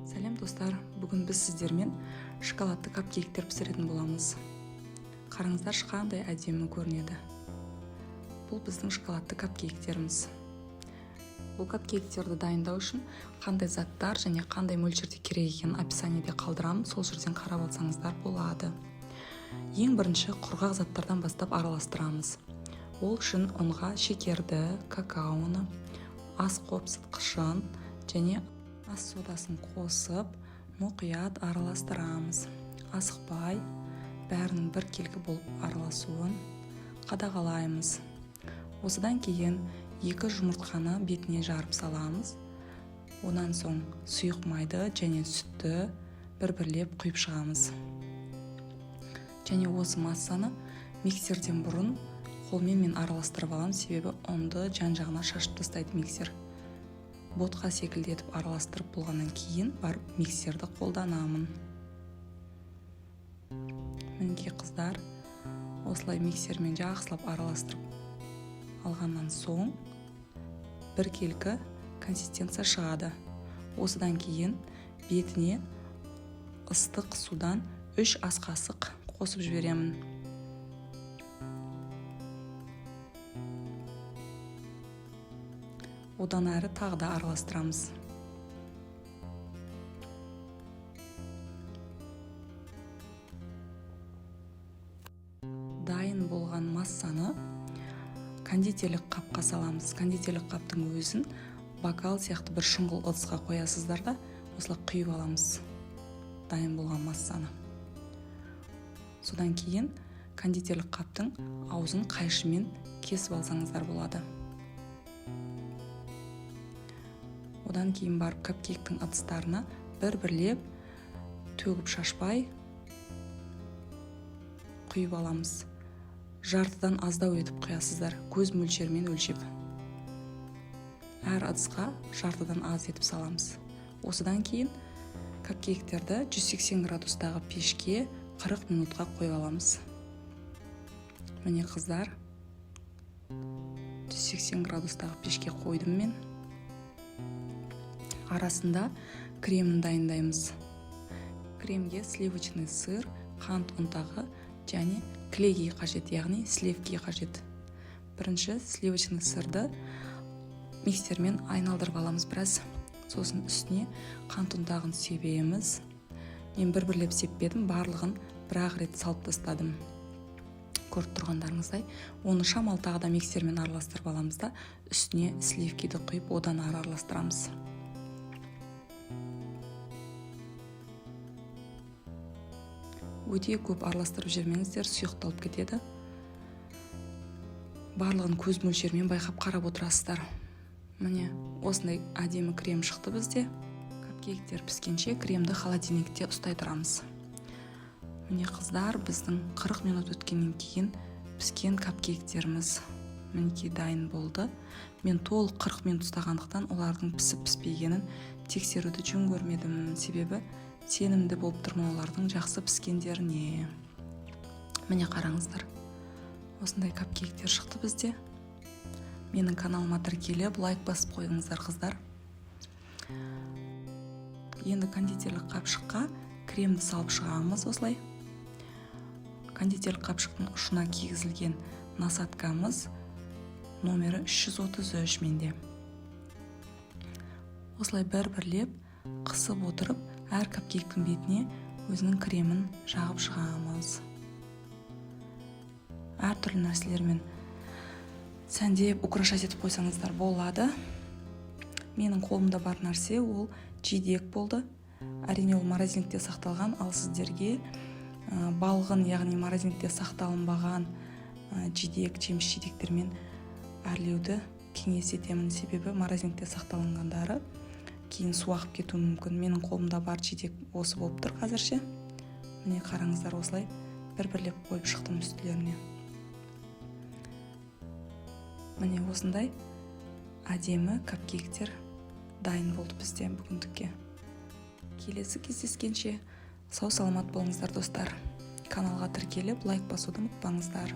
Сәлем достар, бүгін біз сіздермен шоколадты капкейктер пісіретін боламыз. Қараңыздар, қандай әдемі көрінеді. Бұл біздің шоколадты капкейктеріміз. Бұл капкейктерді дайындау үшін қандай заттар және қандай мөлшерде керек екенін описаниеде қалдырамын, сол жерден қарап алсаңыздар болады. Ең бірінші құрғақ заттардан бастап араластырамыз. Ол үшін ұнға шекерді, какаоны, ас қопсытқышын және ас содасын қосып, мұқият араластырамыз. Асықпай, бәрінің біркелкі болып араласуын қадағалаймыз. Осыдан кейін 2 жұмыртқаны бетіне жарып саламыз. Онан соң сұйық майды және сүтті бір-бірлеп құйып шығамыз. Және осы массаны миксерден бұрын қолмен мен араластырып аламын, себебі ұнды жан-жағына шашып тастайды миксер. Ботқа секілді етіп араластырып болғаннан кейін барып миксерді қолданамын. Мінекей қыздар, осылай миксермен жақсылап араластырып алғаннан соң біркелкі консистенция шығады. Осыдан кейін бетіне ыстық судан 3 ас қасық қосып жіберемін. Одан әрі тағы да араластырамыз. Дайын болған массаны кондитерлік қапқа саламыз. Кондитерлік қаптың өзін бокал сияқты бір шұңғыл ыдысқа қоясыздар да, осылай құйып аламыз дайын болған массаны. Содан кейін кондитерлік қаптың аузын қайшымен кесіп алсаңыздар болады. Одан кейін барып капкейктің ыдыстарына бір-бірлеп төгіп шашпай құйып аламыз. Жартыдан аздау етіп құясыздар, көз мөлшермен өлшеп. Әр ыдысқа жартыдан аз етіп саламыз. Осыдан кейін капкейктерді 180 градустағы пешке 40 минутқа қойып аламыз. Міне қыздар, 180 градустағы пешке қойдым мен. Арасында кремін дайындаймыз. Кремге сливочный сыр, қант ұнтағы және клейгей қажет, яғни сливки қажет. Бірінші сливочный сырды миксермен айналдырып аламыз біраз. Сосын үстіне қант ұнтағын себеміз. Мен бір-бірлеп сеппедім, барлығын бір-ақ рет салып тастадым. Көріп тұрғандарыңыздай, оны шамалы тағы да миксермен араластырып аламыз да, үстіне сливкиді құйып, одан ары араластырамыз. Өте көп араластырып жүрмеңіздер, сұйықталып кетеді. Барлығын көз мөлшермен байқап қарап отырасыздар. Міне, осындай әдемі крем шықты бізде. Капкейктер піскенше кремді холодильникте ұстай тұрамыз. Міне қыздар, біздің 40 минут өткеннен кейін піскен капкейктеріміз мінекей дайын болды. Мен толық 40 минут ұстағандықтан олардың пісіп-піспегенін тексеруді жөн көрмедім, себебі сенімді болып тұрмын олардың жақсы піскендеріне. Міне қараңыздар, осындай капкейктер шықты бізде. Менің каналыма тіркеліп, лайк басып қойыңыздар қыздар. Енді кондитерлік қапшыққа кремді салып шығамыз осылай. Кондитерлік қапшықтың ұшына кигізілген насаткамыз номері 333 менде. Осылай бір-бірлеп қысып отырып, әр капкейктің бетіне өзінің кремін жағып шығамыз. Әр түрлі нәрселермен сәндеп, украшать етіп қойсаңыздар болады. Менің қолымда бар нәрсе ол жидек болды. Әрине ол морозилькте сақталған, ал сіздерге балғын, яғни морозилькте сақталынбаған жидек, жеміс жидектермен әрлеуді кеңес етемін, себебі морозилькте сақталынғандары кейін су ағып кетуі мүмкін. Менің қолымда бар жидек осы болып тұр қазірше. Міне қараңыздар, осылай бір-бірлеп қойып шықтым үстілеріне. Міне осындай әдемі капкейктер дайын болды бізде бүгіндікке. Келесі кездескенше сау саламат болыңыздар достар. Каналға тіркеліп, лайк басуды ұмытпаңыздар.